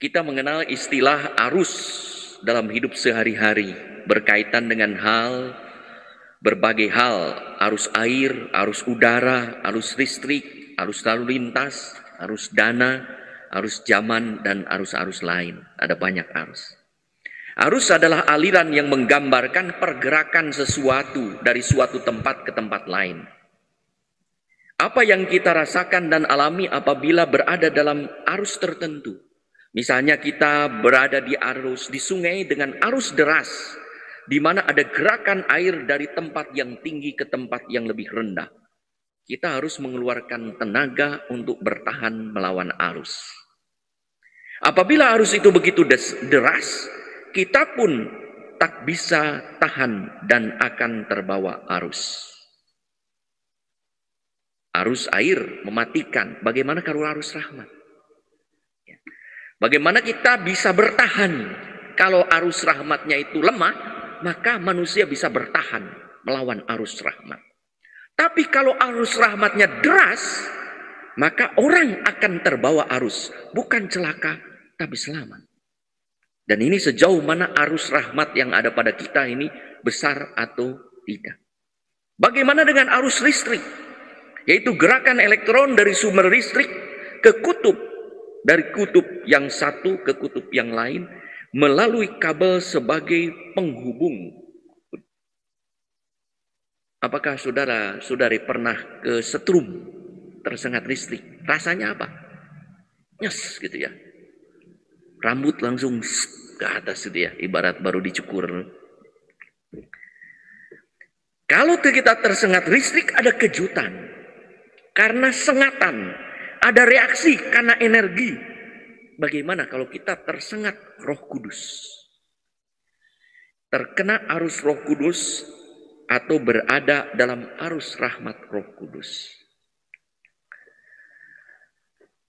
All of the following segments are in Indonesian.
Kita mengenal istilah arus dalam hidup sehari-hari berkaitan dengan berbagai hal, arus air, arus udara, arus listrik, arus lalu lintas, arus dana, arus zaman, dan arus-arus lain. Ada banyak arus. Arus adalah aliran yang menggambarkan pergerakan sesuatu dari suatu tempat ke tempat lain. Apa yang kita rasakan dan alami apabila berada dalam arus tertentu. Misalnya kita berada di sungai dengan arus deras, di mana ada gerakan air dari tempat yang tinggi ke tempat yang lebih rendah. Kita harus mengeluarkan tenaga untuk bertahan melawan arus. Apabila arus itu begitu deras, kita pun tak bisa tahan dan akan terbawa arus. Arus air mematikan. Bagaimana kalau arus rahmat? Bagaimana kita bisa bertahan? Kalau arus rahmatnya itu lemah, maka manusia bisa bertahan melawan arus rahmat. Tapi kalau arus rahmatnya deras, maka orang akan terbawa arus. Bukan celaka, tapi selamat. Dan ini sejauh mana arus rahmat yang ada pada kita ini besar atau tidak. Bagaimana dengan arus listrik? Yaitu gerakan elektron dari sumber listrik ke kutub. Dari kutub yang satu ke kutub yang lain melalui kabel sebagai penghubung. Apakah saudara-saudari pernah ke setrum tersengat listrik? Rasanya apa? Nyes gitu ya. Rambut langsung ke atas gitu ya, ibarat baru dicukur. Kalau kita tersengat listrik ada kejutan. Karena sengatan. Ada reaksi karena energi. Bagaimana kalau kita tersengat Roh Kudus? Terkena arus Roh Kudus atau berada dalam arus rahmat Roh Kudus.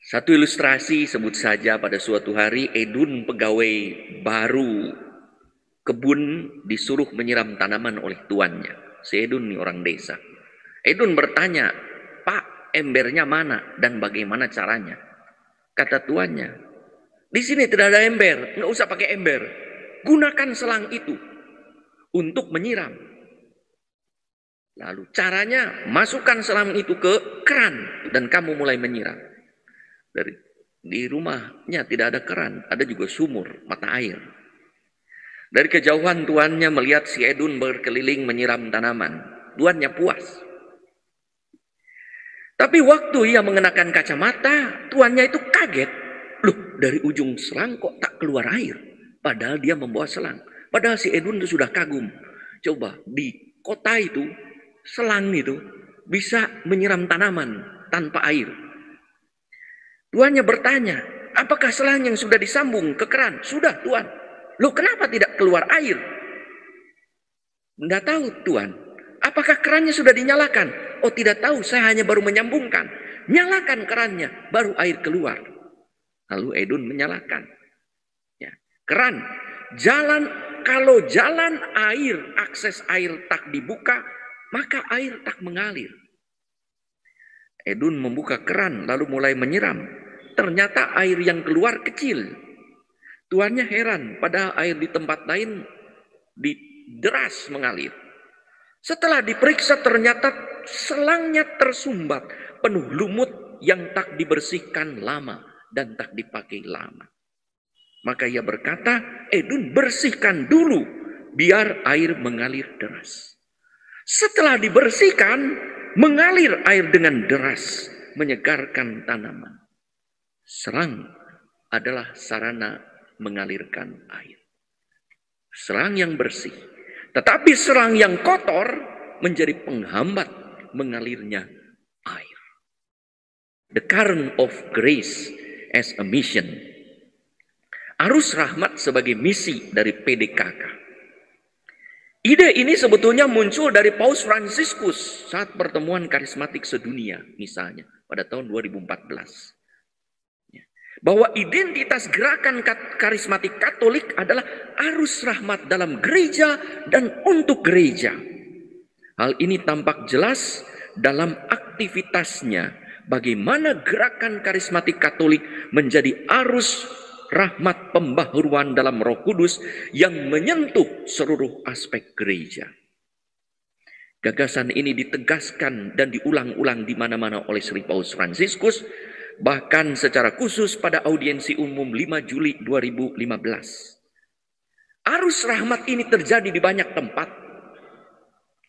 Satu ilustrasi sebut saja pada suatu hari Edun pegawai baru kebun disuruh menyiram tanaman oleh tuannya. Si Edun ini orang desa. Edun bertanya, "Pak, embernya mana dan bagaimana caranya?" Kata tuannya, "Di sini tidak ada ember, nggak usah pakai ember. Gunakan selang itu untuk menyiram." Lalu caranya, masukkan selang itu ke keran dan kamu mulai menyiram. Di rumahnya tidak ada keran, ada juga sumur, mata air. Dari kejauhan tuannya melihat si Edun berkeliling menyiram tanaman. Tuannya puas. Tapi waktu ia mengenakan kacamata, tuannya itu kaget. Loh, dari ujung selang kok tak keluar air? Padahal dia membawa selang. Padahal si Edun itu sudah kagum. Coba, di kota itu, selang itu bisa menyiram tanaman tanpa air. Tuannya bertanya, apakah selang yang sudah disambung ke keran? Sudah, Tuan. Loh, kenapa tidak keluar air? Tidak tahu, Tuan. Apakah kerannya sudah dinyalakan? Oh, tidak tahu, saya hanya baru menyambungkan. Nyalakan kerannya, baru air keluar. Lalu Edun menyalakan. Ya, keran. Kalau jalan air, akses air tak dibuka, maka air tak mengalir. Edun membuka keran, lalu mulai menyiram. Ternyata air yang keluar kecil. Tuannya heran, padahal air di tempat lain deras mengalir. Setelah diperiksa ternyata selangnya tersumbat, penuh lumut yang tak dibersihkan lama dan tak dipakai lama. Maka ia berkata, Edun bersihkan dulu biar air mengalir deras. Setelah dibersihkan, mengalir air dengan deras, menyegarkan tanaman. Selang adalah sarana mengalirkan air. Selang yang bersih. Tetapi selang yang kotor menjadi penghambat mengalirnya air. The current of grace as a mission. Arus rahmat sebagai misi dari PDKK. Ide ini sebetulnya muncul dari Paus Fransiskus saat pertemuan karismatik sedunia misalnya pada tahun 2014. Bahwa identitas gerakan karismatik Katolik adalah arus rahmat dalam gereja dan untuk gereja. Hal ini tampak jelas dalam aktivitasnya. Bagaimana gerakan karismatik Katolik menjadi arus rahmat pembaharuan dalam Roh Kudus yang menyentuh seluruh aspek gereja. Gagasan ini ditegaskan dan diulang-ulang di mana-mana oleh Sri Paus Fransiskus, bahkan secara khusus pada audiensi umum 5 Juli 2015. Arus rahmat ini terjadi di banyak tempat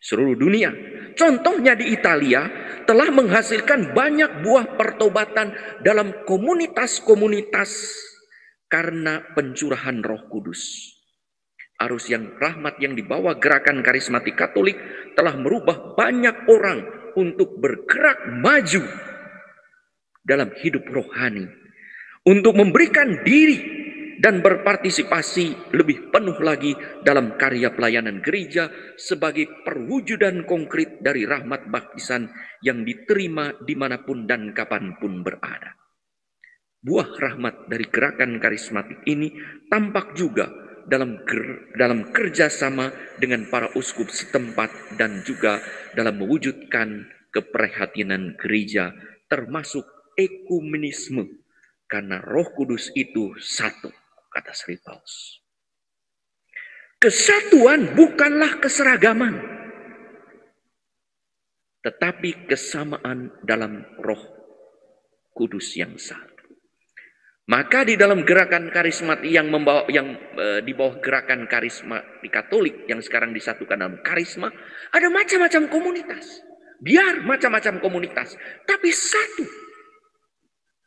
seluruh dunia. Contohnya di Italia telah menghasilkan banyak buah pertobatan dalam komunitas-komunitas karena pencurahan Roh Kudus. Arus yang rahmat yang dibawa gerakan karismatik Katolik telah merubah banyak orang untuk bergerak maju dalam hidup rohani, untuk memberikan diri dan berpartisipasi lebih penuh lagi dalam karya pelayanan gereja sebagai perwujudan konkret dari rahmat baptisan yang diterima dimanapun dan kapanpun berada. Buah rahmat dari gerakan karismatik ini tampak juga dalam kerjasama dengan para uskup setempat dan juga dalam mewujudkan keprihatinan gereja termasuk ekumenisme, karena Roh Kudus itu satu, kata Sri Paus. Kesatuan bukanlah keseragaman, tetapi kesamaan dalam Roh Kudus yang satu. Maka di dalam gerakan karismatik di bawah gerakan karisma di Katolik yang sekarang disatukan dalam karisma, ada macam-macam komunitas. Biar macam-macam komunitas, tapi satu.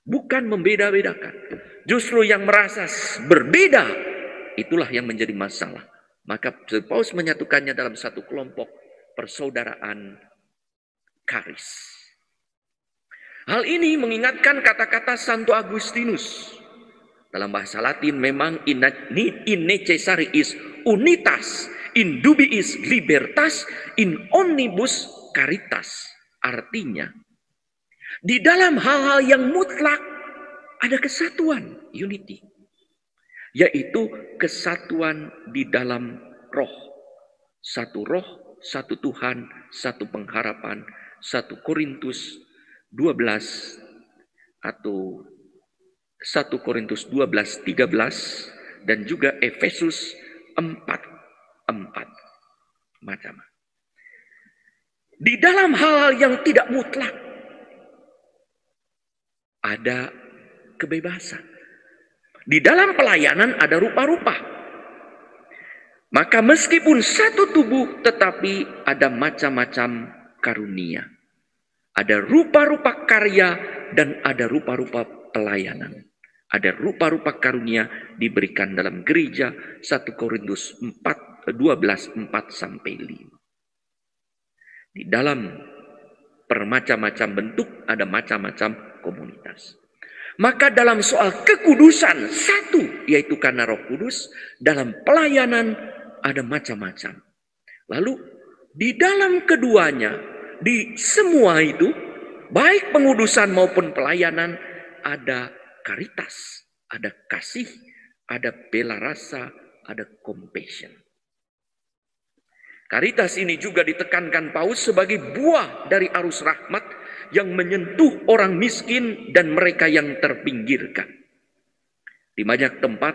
Bukan membeda-bedakan. Justru yang merasa berbeda, itulah yang menjadi masalah. Maka Paus menyatukannya dalam satu kelompok persaudaraan karis. Hal ini mengingatkan kata-kata Santo Agustinus. Dalam bahasa Latin memang in necessariis unitas, in dubiis libertas, in omnibus caritas. Artinya, di dalam hal-hal yang mutlak ada kesatuan, unity. Yaitu kesatuan di dalam roh. Satu roh, satu Tuhan, satu pengharapan, 1 Korintus 12 atau 1 Korintus 12:13 dan juga Efesus 4:4 macam. Di dalam hal yang tidak mutlak ada kebebasan. Di dalam pelayanan ada rupa-rupa. Maka meskipun satu tubuh tetapi ada macam-macam karunia. Ada rupa-rupa karya dan ada rupa-rupa pelayanan. Ada rupa-rupa karunia diberikan dalam gereja 1 Korintus 12:4-5. Di dalam bermacam-macam bentuk ada macam-macam komunitas. Maka dalam soal kekudusan satu, yaitu karena Roh Kudus, dalam pelayanan ada macam-macam. Lalu di dalam keduanya, di semua itu, baik pengudusan maupun pelayanan, ada karitas, ada kasih, ada bela rasa, ada compassion. Karitas ini juga ditekankan Paus sebagai buah dari arus rahmat yang menyentuh orang miskin dan mereka yang terpinggirkan. Di banyak tempat,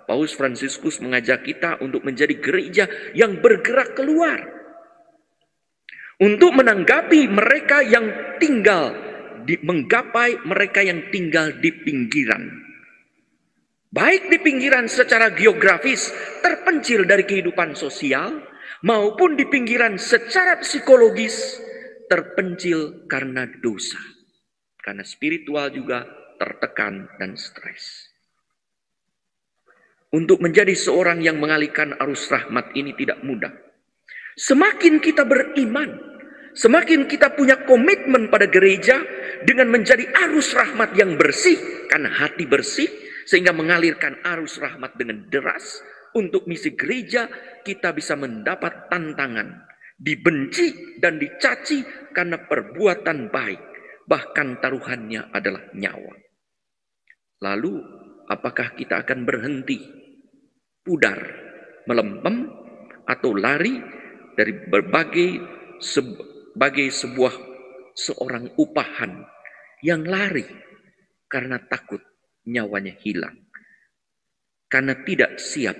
Paus Fransiskus mengajak kita untuk menjadi gereja yang bergerak keluar. Untuk menanggapi mereka yang menggapai mereka yang tinggal di pinggiran. Baik di pinggiran secara geografis, terpencil dari kehidupan sosial, maupun di pinggiran secara psikologis, terpencil karena dosa. Karena spiritual juga tertekan dan stres. Untuk menjadi seorang yang mengalihkan arus rahmat ini tidak mudah. Semakin kita beriman, semakin kita punya komitmen pada gereja dengan menjadi arus rahmat yang bersih, karena hati bersih, sehingga mengalirkan arus rahmat dengan deras untuk misi gereja, kita bisa mendapat tantangan, dibenci dan dicaci karena perbuatan baik, bahkan taruhannya adalah nyawa. Lalu, apakah kita akan berhenti, pudar, melempem, atau lari dari sebagai seorang upahan yang lari karena takut nyawanya hilang? karena tidak siap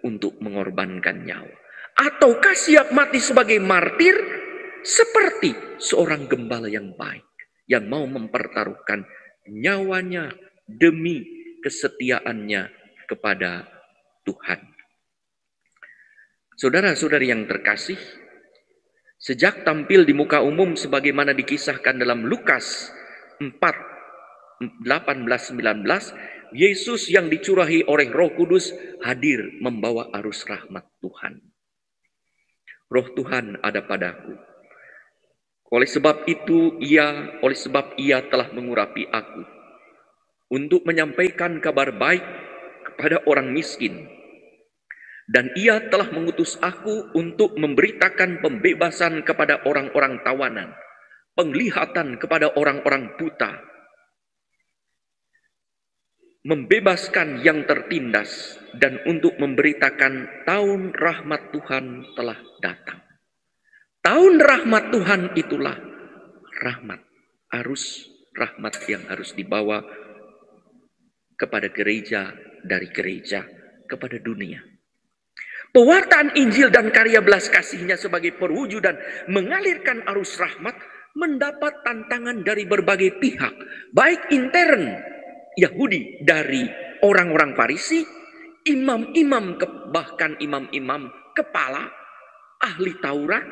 untuk mengorbankan nyawa. Ataukah siap mati sebagai martir seperti seorang gembala yang baik yang mau mempertaruhkan nyawanya demi kesetiaannya kepada Tuhan. Saudara-saudari yang terkasih, sejak tampil di muka umum sebagaimana dikisahkan dalam Lukas 4:18-19, Yesus yang dicurahi oleh Roh Kudus hadir membawa arus rahmat Tuhan. Roh Tuhan ada padaku. Oleh sebab ia telah mengurapi aku untuk menyampaikan kabar baik kepada orang miskin. Dan ia telah mengutus aku untuk memberitakan pembebasan kepada orang-orang tawanan, penglihatan kepada orang-orang buta, membebaskan yang tertindas, dan untuk memberitakan tahun rahmat Tuhan telah datang. Tahun rahmat Tuhan itulah rahmat, arus rahmat yang harus dibawa kepada gereja, dari gereja kepada dunia. Pewartaan Injil dan karya belas kasihnya sebagai perwujudan mengalirkan arus rahmat mendapat tantangan dari berbagai pihak, baik intern Yahudi dari orang-orang Farisi, imam-imam, bahkan imam-imam kepala, ahli Taurat,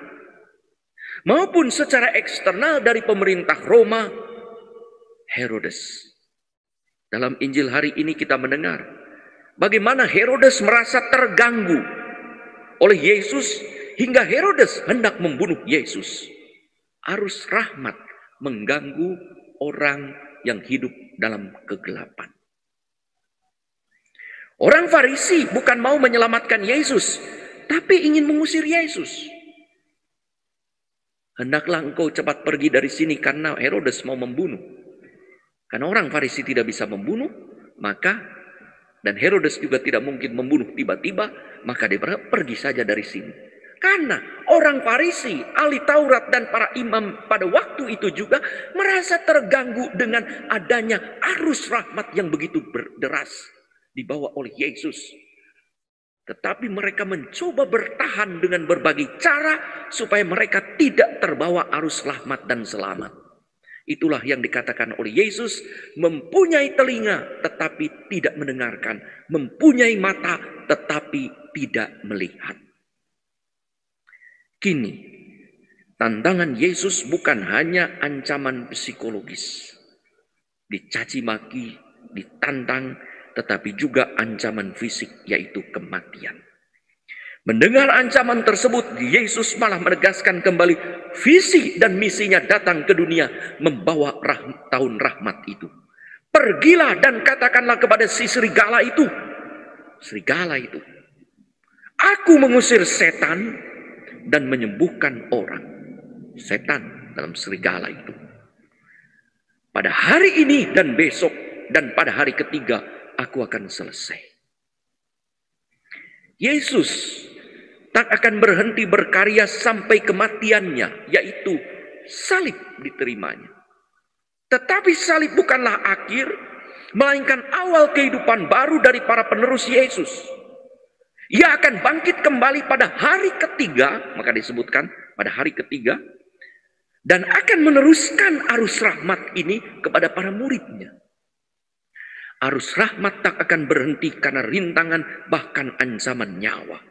maupun secara eksternal dari pemerintah Roma, Herodes. Dalam Injil hari ini kita mendengar bagaimana Herodes merasa terganggu oleh Yesus hingga Herodes hendak membunuh Yesus. Arus rahmat mengganggu orang yang hidup dalam kegelapan. Orang Farisi bukan mau menyelamatkan Yesus, tapi ingin mengusir Yesus. Hendaklah engkau cepat pergi dari sini karena Herodes mau membunuh. Karena orang Farisi tidak bisa membunuh, dan Herodes juga tidak mungkin membunuh tiba-tiba, maka dia pergi saja dari sini. Karena orang Farisi, ahli Taurat dan para imam pada waktu itu juga merasa terganggu dengan adanya arus rahmat yang begitu deras dibawa oleh Yesus. Tetapi mereka mencoba bertahan dengan berbagai cara supaya mereka tidak terbawa arus rahmat dan selamat. Itulah yang dikatakan oleh Yesus, mempunyai telinga tetapi tidak mendengarkan, mempunyai mata tetapi tidak melihat. Kini, tantangan Yesus bukan hanya ancaman psikologis, dicaci maki, ditantang, tetapi juga ancaman fisik, yaitu kematian. Mendengar ancaman tersebut, Yesus malah menegaskan kembali visi dan misinya datang ke dunia membawa tahun rahmat itu. Pergilah dan katakanlah kepada si serigala itu, aku mengusir setan dan menyembuhkan orang. Setan dalam serigala itu. Pada hari ini dan besok dan pada hari ketiga aku akan selesai. Yesus tak akan berhenti berkarya sampai kematiannya, yaitu salib diterimanya. Tetapi salib bukanlah akhir, melainkan awal kehidupan baru dari para penerus Yesus. Ia akan bangkit kembali pada hari ketiga, maka disebutkan pada hari ketiga, dan akan meneruskan arus rahmat ini kepada para muridnya. Arus rahmat tak akan berhenti karena rintangan bahkan ancaman nyawa.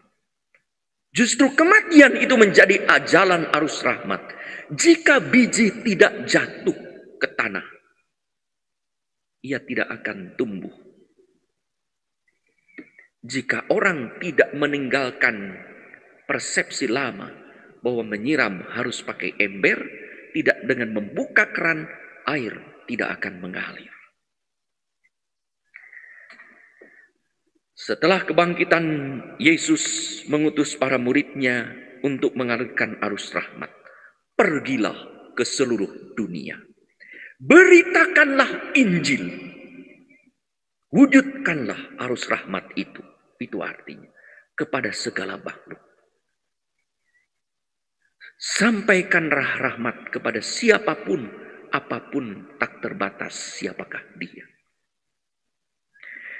Justru kematian itu menjadi ajalan arus rahmat. Jika biji tidak jatuh ke tanah, ia tidak akan tumbuh. Jika orang tidak meninggalkan persepsi lama bahwa menyiram harus pakai ember, tidak dengan membuka keran, air tidak akan mengalir. Setelah kebangkitan, Yesus mengutus para muridnya untuk mengalirkan arus rahmat. Pergilah ke seluruh dunia. Beritakanlah Injil. Wujudkanlah arus rahmat itu. Itu artinya kepada segala makhluk. Sampaikanlah rahmat kepada siapapun, apapun tak terbatas siapakah dia.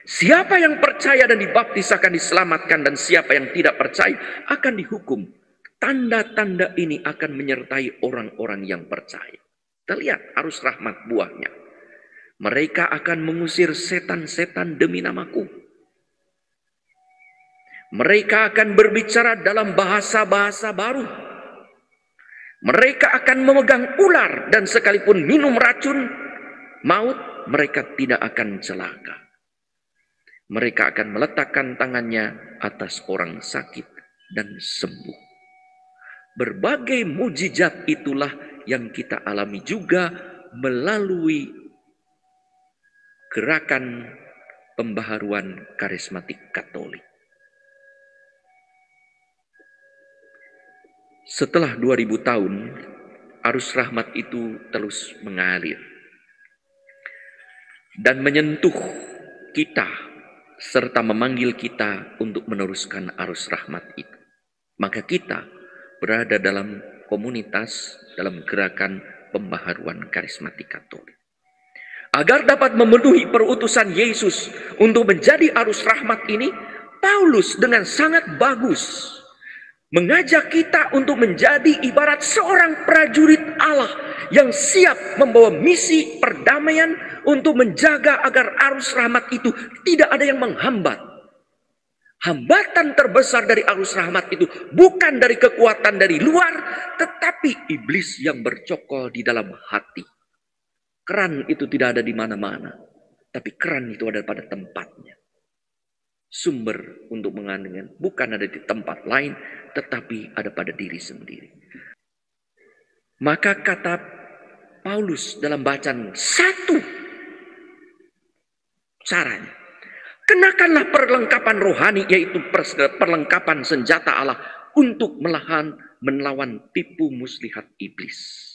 Siapa yang percaya dan dibaptis akan diselamatkan, dan siapa yang tidak percaya akan dihukum. Tanda-tanda ini akan menyertai orang-orang yang percaya. Kita lihat arus rahmat buahnya. Mereka akan mengusir setan-setan demi namaku. Mereka akan berbicara dalam bahasa-bahasa baru. Mereka akan memegang ular, dan sekalipun minum racun maut, mereka tidak akan celaka. Mereka akan meletakkan tangannya atas orang sakit dan sembuh. Berbagai mujizat itulah yang kita alami juga melalui gerakan pembaharuan karismatik Katolik. Setelah 2000 tahun, arus rahmat itu terus mengalir dan menyentuh kita serta memanggil kita untuk meneruskan arus rahmat itu. Maka kita berada dalam komunitas, dalam gerakan pembaharuan karismatik Katolik. Agar dapat memenuhi perutusan Yesus untuk menjadi arus rahmat ini, Paulus dengan sangat bagus mengajak kita untuk menjadi ibarat seorang prajurit Allah yang siap membawa misi perdamaian untuk menjaga agar arus rahmat itu tidak ada yang menghambat. Hambatan terbesar dari arus rahmat itu bukan dari kekuatan dari luar, tetapi iblis yang bercokol di dalam hati. Keran itu tidak ada di mana-mana, tapi keran itu ada pada tempatnya. Sumber untuk mengandungnya bukan ada di tempat lain, tetapi ada pada diri sendiri. Maka kata Paulus dalam bacaan satu caranya, kenakanlah perlengkapan rohani, yaitu perlengkapan senjata Allah untuk melawan tipu muslihat iblis.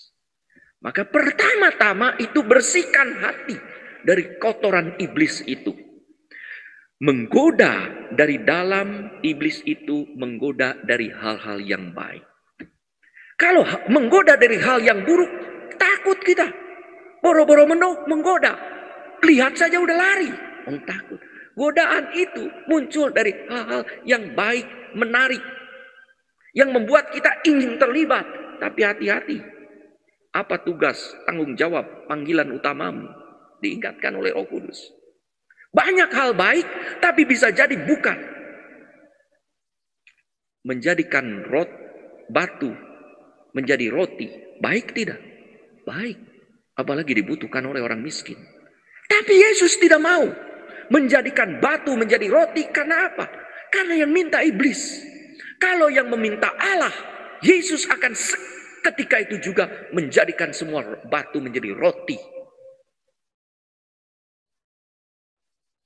Maka pertama-tama itu bersihkan hati dari kotoran iblis itu. Menggoda dari dalam, iblis itu menggoda dari hal-hal yang baik. Kalau menggoda dari hal yang buruk, takut kita. Boro-boro menggoda, lihat saja udah lari, takut. Godaan itu muncul dari hal-hal yang baik, menarik, yang membuat kita ingin terlibat. Tapi hati-hati, apa tugas, tanggung jawab, panggilan utamamu? Diingatkan oleh Roh Kudus. Banyak hal baik, tapi bisa jadi bukan. Menjadikan batu menjadi roti, baik tidak? Baik. Apalagi dibutuhkan oleh orang miskin. Tapi Yesus tidak mau menjadikan batu menjadi roti. Karena apa? Karena yang minta iblis. Kalau yang meminta Allah, Yesus akan ketika itu juga menjadikan semua batu menjadi roti.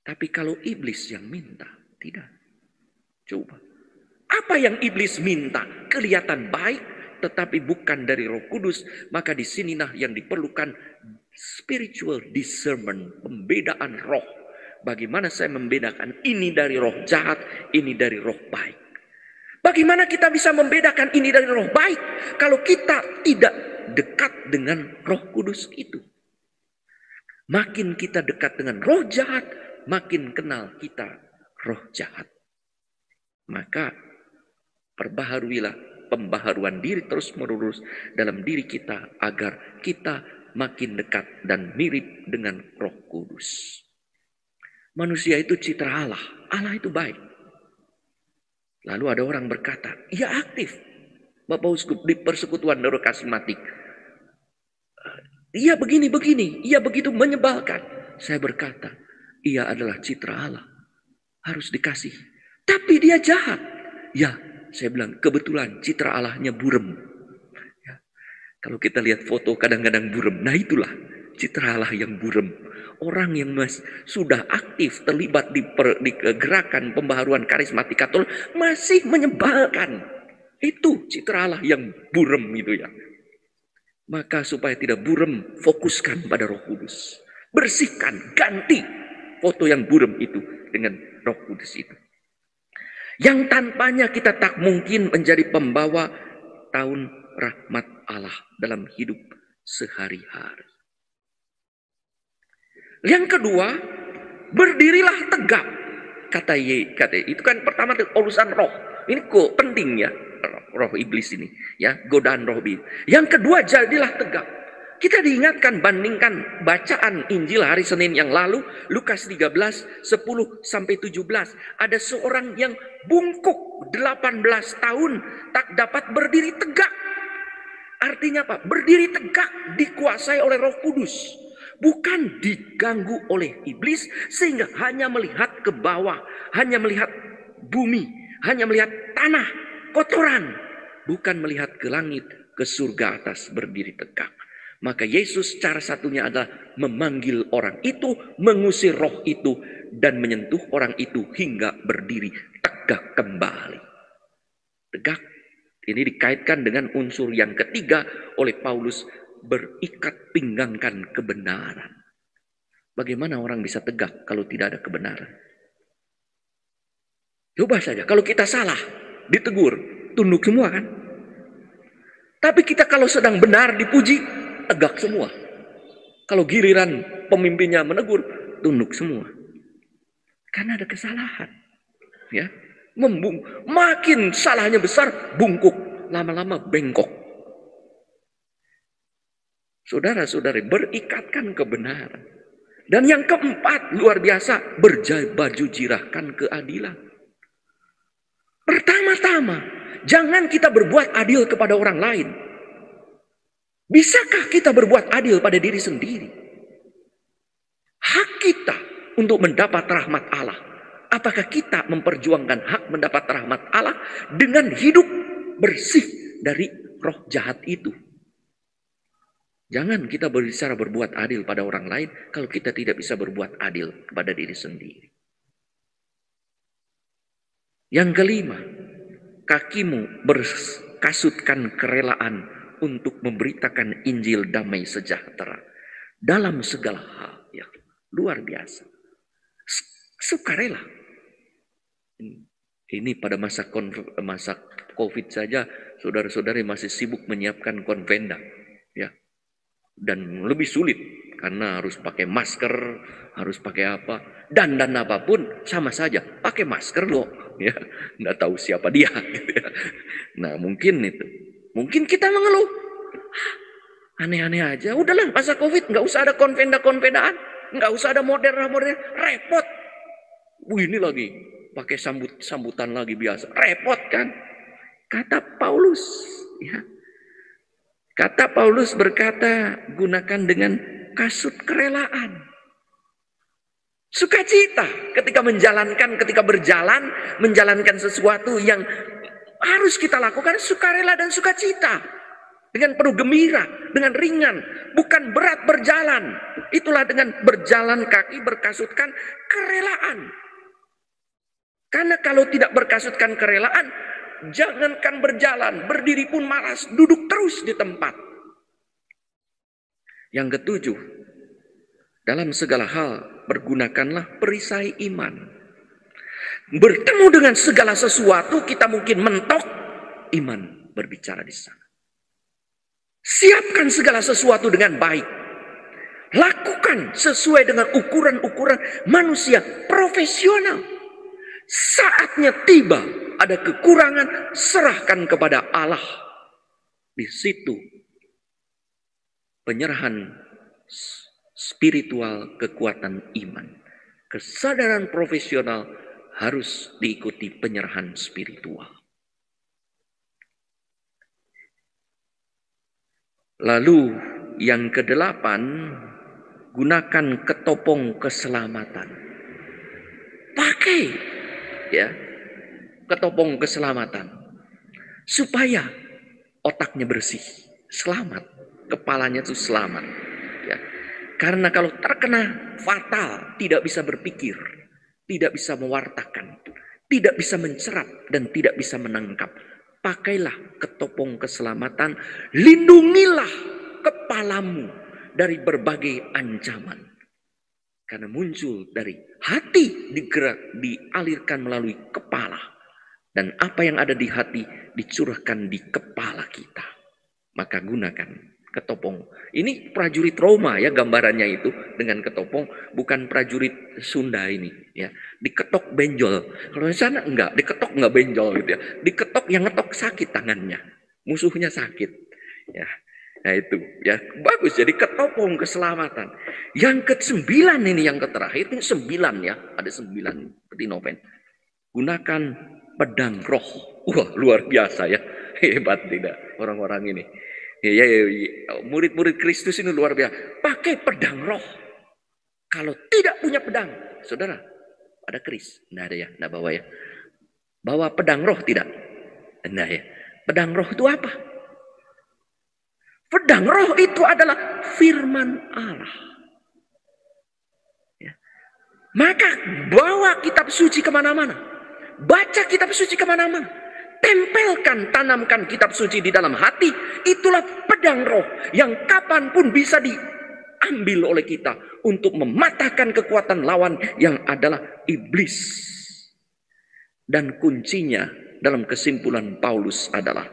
Tapi kalau iblis yang minta, tidak. Coba. Apa yang iblis minta? Kelihatan baik, tetapi bukan dari Roh Kudus. Maka di sinilah yang diperlukan spiritual discernment, pembedaan roh. Bagaimana saya membedakan ini dari roh jahat, ini dari roh baik. Bagaimana kita bisa membedakan ini dari roh baik kalau kita tidak dekat dengan Roh Kudus itu? Makin kita dekat dengan roh jahat, makin kenal kita roh jahat. Maka perbaharuilah pembaharuan diri terus menerus dalam diri kita agar kita makin dekat dan mirip dengan Roh Kudus. Manusia itu citra Allah. Allah itu baik. Lalu ada orang berkata, ia aktif. Bapak Uskup di persekutuan neurokasmatik. Ia begini-begini, ia begitu menyebalkan. Saya berkata, ia adalah citra Allah. Harus dikasih. Tapi dia jahat. Ya, saya bilang, kebetulan citra Allahnya burem. Ya. Kalau kita lihat foto kadang-kadang burem. Nah itulah citra Allah yang burem. Orang yang sudah aktif terlibat di gerakan pembaharuan karismatik Katolik masih menyebalkan. Itu citra Allah yang burem itu ya. Maka supaya tidak burem, fokuskan pada Roh Kudus. Bersihkan, ganti foto yang burem itu dengan Roh Kudus itu. Yang tanpanya kita tak mungkin menjadi pembawa tahun rahmat Allah dalam hidup sehari-hari. Yang kedua, berdirilah tegak. Kata itu kan pertama urusan roh. Ini kok penting ya, roh iblis ini, ya, godaan roh iblis. Yang kedua, jadilah tegak. Kita diingatkan, bandingkan bacaan Injil hari Senin yang lalu, Lukas 13, 10 sampai 17. Ada seorang yang bungkuk 18 tahun tak dapat berdiri tegak. Artinya apa? Berdiri tegak dikuasai oleh Roh Kudus. Bukan diganggu oleh iblis sehingga hanya melihat ke bawah, hanya melihat bumi, hanya melihat tanah, kotoran. Bukan melihat ke langit, ke surga atas, berdiri tegak. Maka Yesus cara satunya adalah memanggil orang itu, mengusir roh itu, dan menyentuh orang itu hingga berdiri tegak kembali. Tegak. Ini dikaitkan dengan unsur yang ketiga oleh Paulus, berikat pinggangkan kebenaran. Bagaimana orang bisa tegak kalau tidak ada kebenaran? Coba saja, kalau kita salah, ditegur, tunduk semua kan? Tapi kita kalau sedang benar dipuji, tegak semua. Kalau giliran pemimpinnya menegur, tunduk semua. Karena ada kesalahan. Ya, makin salahnya besar, bungkuk, lama-lama bengkok. Saudara-saudari, berikatkan kebenaran. Dan yang keempat, luar biasa, baju jirahkan keadilan. Pertama-tama, jangan kita berbuat adil kepada orang lain. Bisakah kita berbuat adil pada diri sendiri? Hak kita untuk mendapat rahmat Allah. Apakah kita memperjuangkan hak mendapat rahmat Allah dengan hidup bersih dari roh jahat itu? Jangan kita berbicara berbuat adil pada orang lain kalau kita tidak bisa berbuat adil kepada diri sendiri. Yang kelima, kakimu berkasutkan kerelaan untuk memberitakan Injil damai sejahtera dalam segala hal. Ya, luar biasa. Sukarela. Ini pada masa COVID saja, saudara-saudari masih sibuk menyiapkan konvenda. Ya. Dan lebih sulit karena harus pakai masker, harus pakai apa, dan apapun sama saja, pakai masker loh, ya, nggak tahu siapa dia. Gitu ya. Nah mungkin mungkin kita mengeluh, aneh-aneh aja, udahlah masa COVID nggak usah ada konvenda-konvendaan, nggak usah ada modern, repot. Ini lagi pakai sambutan lagi biasa, repot kan? Kata Paulus, ya. Kata Paulus berkata, gunakan dengan kasut kerelaan. Sukacita ketika berjalan, menjalankan sesuatu yang harus kita lakukan, sukarela dan sukacita. Dengan penuh gembira, dengan ringan, bukan berat berjalan. Itulah dengan berjalan kaki berkasutkan kerelaan. Karena kalau tidak berkasutkan kerelaan, jangankan berjalan, berdiri pun malas, duduk terus di tempat. Yang ketujuh, dalam segala hal pergunakanlah perisai iman. Bertemu dengan segala sesuatu kita mungkin mentok, iman berbicara di sana. Siapkan segala sesuatu dengan baik. Lakukan sesuai dengan ukuran-ukuran manusia profesional. Saatnya tiba, ada kekurangan, serahkan kepada Allah. Di situ penyerahan spiritual, kekuatan iman. Kesadaran profesional harus diikuti penyerahan spiritual. Lalu yang kedelapan, gunakan ketopong keselamatan. Pakai ya ketopong keselamatan supaya otaknya bersih, selamat, kepalanya itu selamat ya. Karena kalau terkena fatal, tidak bisa berpikir, tidak bisa mewartakan, tidak bisa mencerap dan tidak bisa menangkap. Pakailah ketopong keselamatan, lindungilah kepalamu dari berbagai ancaman. Karena muncul dari hati, dialirkan melalui kepala. Dan apa yang ada di hati dicurahkan di kepala kita. Maka gunakan Ketopong. Ini prajurit Roma ya gambarannya itu dengan ketopong, bukan prajurit Sunda ini ya. Diketok benjol. Kalau di sana enggak, diketok enggak benjol gitu ya. Diketok yang ngetok sakit tangannya. Musuhnya sakit. Ya. Nah itu ya bagus jadi ketopong keselamatan. Yang ke-9 ini yang terakhir ini 9 ya, ada 9 seperti noven. Gunakan pedang roh. Wah, luar biasa ya. Hebat tidak orang-orang ini. Ya, murid-murid Kristus ini luar biasa. Pakai pedang roh. Kalau tidak punya pedang, saudara, ada keris. Nah ada ya, nah bawa ya. Bawa pedang roh tidak? Nah ya, pedang roh itu apa? Pedang roh itu adalah firman Allah. Ya. Maka bawa kitab suci kemana-mana. Baca kitab suci kemana-mana. Tempelkan, tanamkan kitab suci di dalam hati. Itulah pedang roh yang kapanpun bisa diambil oleh kita untuk mematahkan kekuatan lawan yang adalah iblis. Dan kuncinya dalam kesimpulan Paulus adalah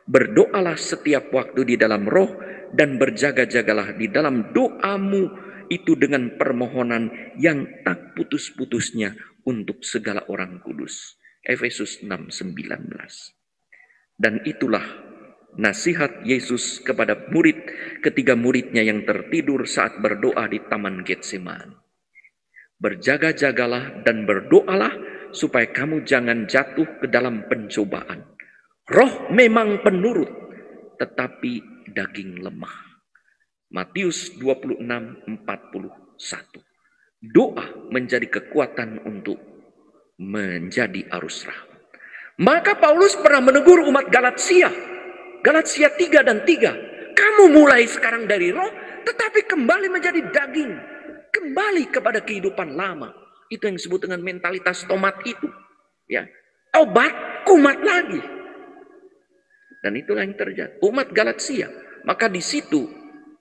berdoalah setiap waktu di dalam roh dan berjaga-jagalah di dalam doamu itu dengan permohonan yang tak putus-putusnya untuk segala orang kudus. Efesus 6:19. Dan itulah nasihat Yesus kepada murid ketiga muridnya yang tertidur saat berdoa di Taman Getsemani. Berjaga-jagalah dan berdoalah supaya kamu jangan jatuh ke dalam pencobaan. Roh memang penurut, tetapi daging lemah. Matius 26:41. Doa menjadi kekuatan untuk menjadi arus rahmat. Maka Paulus pernah menegur umat Galatia. Galatia 3 dan 3. Kamu mulai sekarang dari roh, tetapi kembali menjadi daging. Kembali kepada kehidupan lama. Itu yang disebut dengan mentalitas tomat itu. Ya, obat kumat lagi. Dan itulah yang terjadi. Umat Galatia. Maka di situ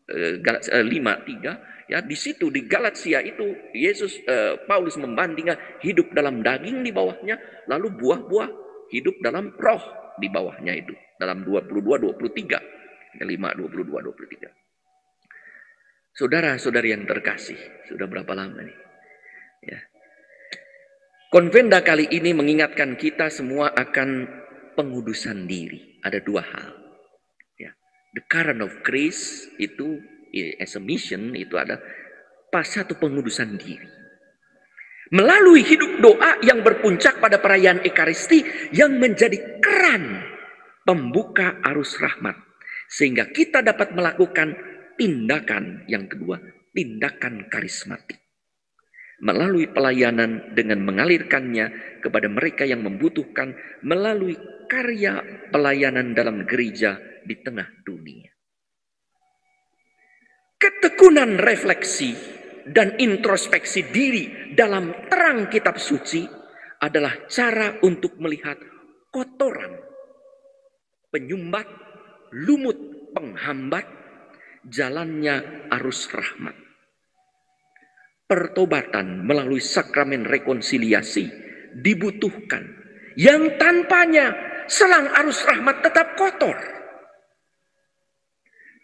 5:3. Ya, di situ di Galatia itu Paulus membandingkan hidup dalam daging di bawahnya, lalu buah-buah hidup dalam roh di bawahnya itu. Dalam 22-23. 5:22-23. Saudara-saudari yang terkasih, sudah berapa lama nih? Ya. Konvenda kali ini mengingatkan kita semua akan pengudusan diri. Ada 2 hal. Ya. The current of grace itu as a mission itu ada pas satu pengudusan diri. Melalui hidup doa yang berpuncak pada perayaan Ekaristi yang menjadi keran pembuka arus rahmat. Sehingga kita dapat melakukan tindakan yang kedua, tindakan karismatik. Melalui pelayanan dengan mengalirkannya kepada mereka yang membutuhkan melalui karya pelayanan dalam gereja di tengah dunia. Ketekunan refleksi dan introspeksi diri dalam terang kitab suci adalah cara untuk melihat kotoran, penyumbat, lumut, penghambat jalannya arus rahmat. Pertobatan melalui sakramen rekonsiliasi dibutuhkan, yang tanpanya selang arus rahmat tetap kotor.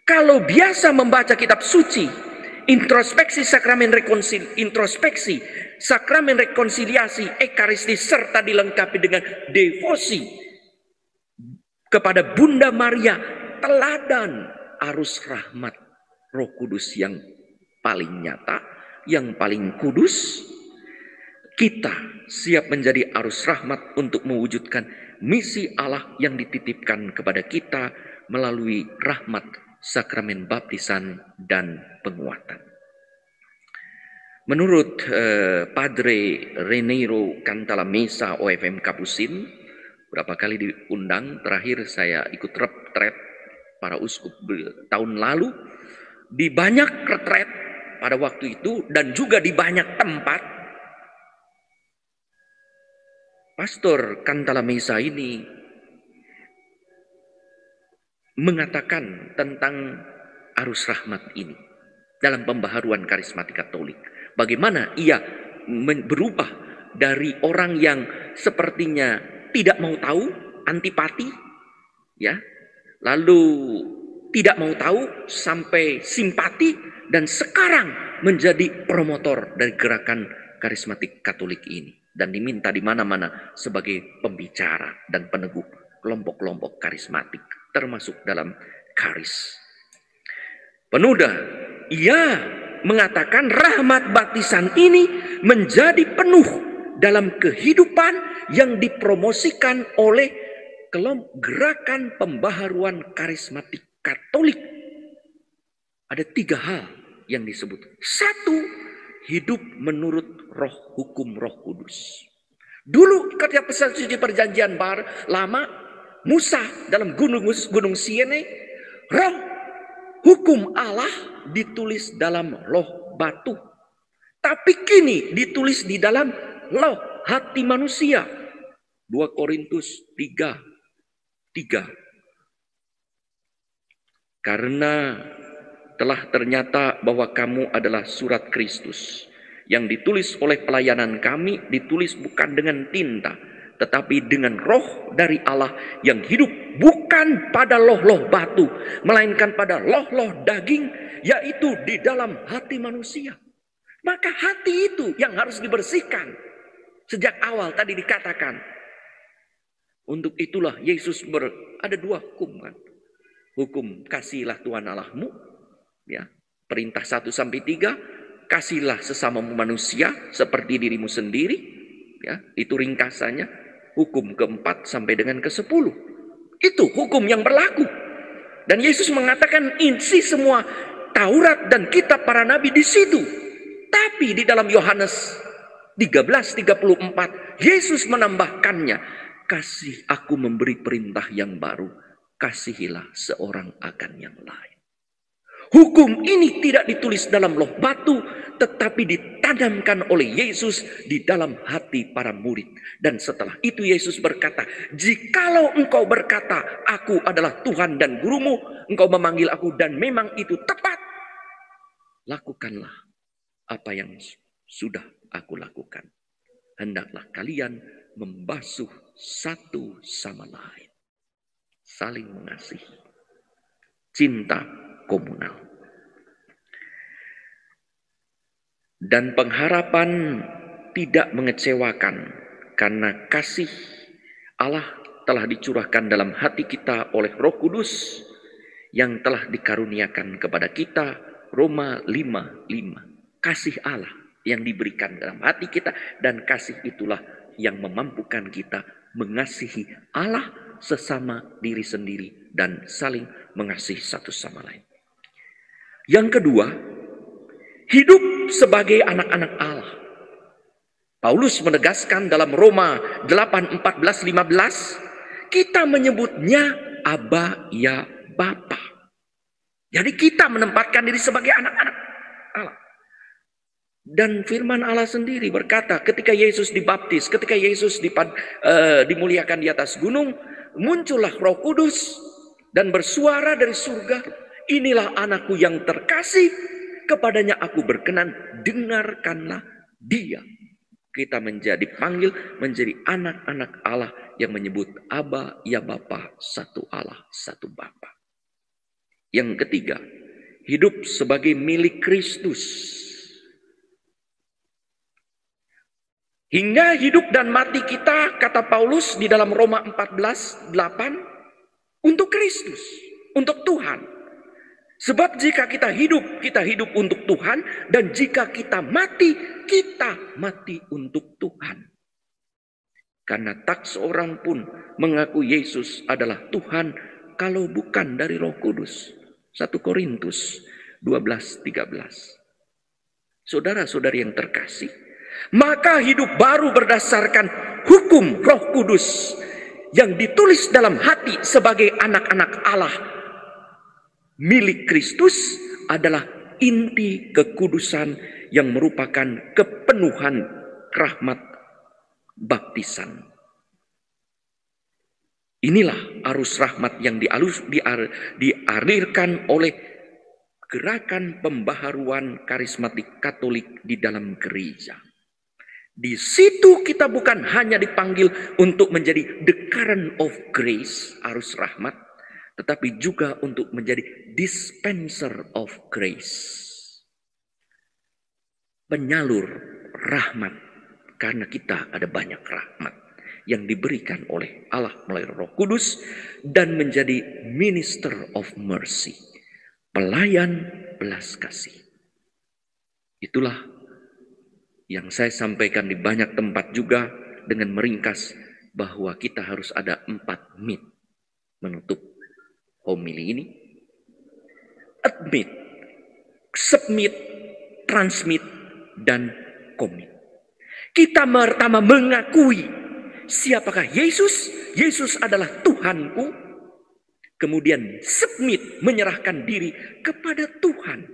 Kalau biasa membaca kitab suci, introspeksi sakramen rekonsiliasi, ekaristi serta dilengkapi dengan devosi kepada Bunda Maria, teladan arus rahmat Roh Kudus yang paling nyata, yang paling kudus, kita siap menjadi arus rahmat untuk mewujudkan misi Allah yang dititipkan kepada kita melalui rahmat sakramen baptisan dan penguatan. Menurut Padre Raniero Cantalamessa OFM Kapusin, berapa kali diundang, terakhir saya ikut retret para uskup tahun lalu, di banyak retret pada waktu itu dan juga di banyak tempat, Pastor Cantalamessa ini mengatakan tentang arus rahmat ini dalam pembaharuan karismatik Katolik. Bagaimana ia berubah dari orang yang sepertinya tidak mau tahu, antipati, ya, lalu tidak mau tahu sampai simpati, dan sekarang menjadi promotor dari gerakan karismatik Katolik ini. Dan diminta di mana-mana sebagai pembicara dan peneguh kelompok-kelompok karismatik, termasuk dalam karis. Penuda, ia mengatakan rahmat baptisan ini menjadi penuh dalam kehidupan yang dipromosikan oleh gerakan pembaharuan karismatik Katolik. Ada 3 hal yang disebut. 1, hidup menurut hukum Roh Kudus. Dulu ketika suci perjanjian lama, Musa dalam gunung Sinai, hukum Allah ditulis dalam loh batu. Tapi kini ditulis di dalam loh hati manusia. 2 Korintus 3:3. Karena telah ternyata bahwa kamu adalah surat Kristus yang ditulis oleh pelayanan kami, ditulis bukan dengan tinta, tetapi dengan roh dari Allah yang hidup, bukan pada loh-loh batu, melainkan pada loh-loh daging, yaitu di dalam hati manusia. Maka hati itu yang harus dibersihkan. Sejak awal tadi dikatakan, untuk itulah Yesus ada 2 hukum kan. Hukum kasihlah Tuhan Allahmu, ya, perintah 1-3, kasihlah sesamamu manusia seperti dirimu sendiri, ya, itu ringkasannya. Hukum ke-4 sampai dengan ke-10, itu hukum yang berlaku. Dan Yesus mengatakan isi semua Taurat dan kitab para nabi di situ. Tapi di dalam Yohanes 13:34 Yesus menambahkannya, kasih aku memberi perintah yang baru, kasihilah seorang akan yang lain. Hukum ini tidak ditulis dalam loh batu, tetapi ditanamkan oleh Yesus di dalam hati para murid. Dan setelah itu Yesus berkata, jikalau engkau berkata, aku adalah Tuhan dan gurumu, engkau memanggil aku dan memang itu tepat, lakukanlah apa yang sudah aku lakukan. Hendaklah kalian membasuh satu sama lain, saling mengasihi, cinta komunal. Dan pengharapan tidak mengecewakan, karena kasih Allah telah dicurahkan dalam hati kita oleh Roh Kudus yang telah dikaruniakan kepada kita. Roma 5:5. Kasih Allah yang diberikan dalam hati kita, dan kasih itulah yang memampukan kita mengasihi Allah, sesama diri sendiri, dan saling mengasihi satu sama lain. Yang kedua, hidup sebagai anak-anak Allah. Paulus menegaskan dalam Roma 8:14-15, kita menyebutnya Aba ya Bapa. Jadi kita menempatkan diri sebagai anak-anak Allah. Dan firman Allah sendiri berkata, ketika Yesus dibaptis, ketika Yesus dimuliakan di atas gunung, muncullah Roh Kudus dan bersuara dari surga, inilah anakku yang terkasih, kepadanya aku berkenan, dengarkanlah dia. Kita panggil menjadi anak-anak Allah yang menyebut Aba ya Bapa, satu Allah, satu Bapa. Yang ketiga, hidup sebagai milik Kristus. Hingga hidup dan mati kita, kata Paulus di dalam Roma 14:8, untuk Kristus, untuk Tuhan. Sebab jika kita hidup untuk Tuhan, dan jika kita mati untuk Tuhan. Karena tak seorang pun mengaku Yesus adalah Tuhan kalau bukan dari Roh Kudus. 1 Korintus 12:13. Saudara-saudari yang terkasih, maka hidup baru berdasarkan hukum Roh Kudus yang ditulis dalam hati sebagai anak-anak Allah milik Kristus adalah inti kekudusan yang merupakan kepenuhan rahmat baptisan. Inilah arus rahmat yang dialirkan oleh gerakan pembaharuan karismatik Katolik di dalam gereja. Di situ kita bukan hanya dipanggil untuk menjadi the current of grace, arus rahmat, tetapi juga untuk menjadi dispenser of grace. Penyalur rahmat, karena kita ada banyak rahmat yang diberikan oleh Allah melalui Roh Kudus, dan menjadi minister of mercy, pelayan belas kasih. Itulah yang saya sampaikan di banyak tempat juga dengan meringkas bahwa kita harus ada 4 mit menutup homili ini. Admit, submit, transmit, dan komit. Kita pertama mengakui siapakah Yesus. Yesus adalah Tuhanku. Kemudian submit, menyerahkan diri kepada Tuhan.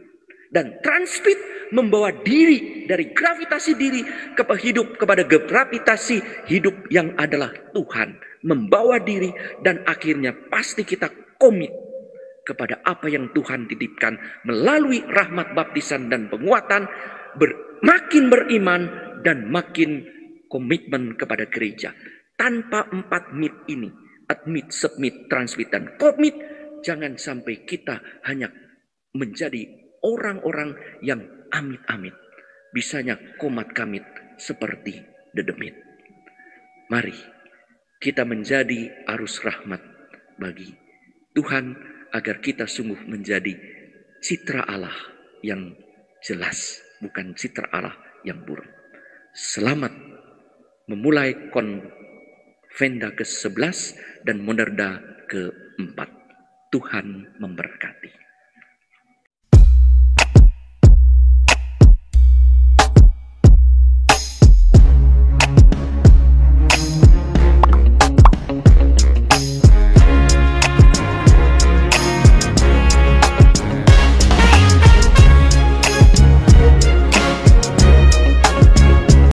Dan transmit, membawa diri dari gravitasi diri kepada hidup, kepada gravitasi hidup yang adalah Tuhan. Membawa diri, dan akhirnya pasti kita komit kepada apa yang Tuhan titipkan melalui rahmat baptisan dan penguatan, makin beriman dan makin komitmen kepada gereja. Tanpa 4 mit ini, admit, submit, transmit, dan komit, jangan sampai kita hanya menjadi orang-orang yang amit-amit. Bisanya komat kamit seperti dedemit. Mari kita menjadi arus rahmat bagi Tuhan, agar kita sungguh menjadi citra Allah yang jelas, bukan citra Allah yang buruk. Selamat memulai konvenda ke-11 dan Monerda ke-4. Tuhan memberkati.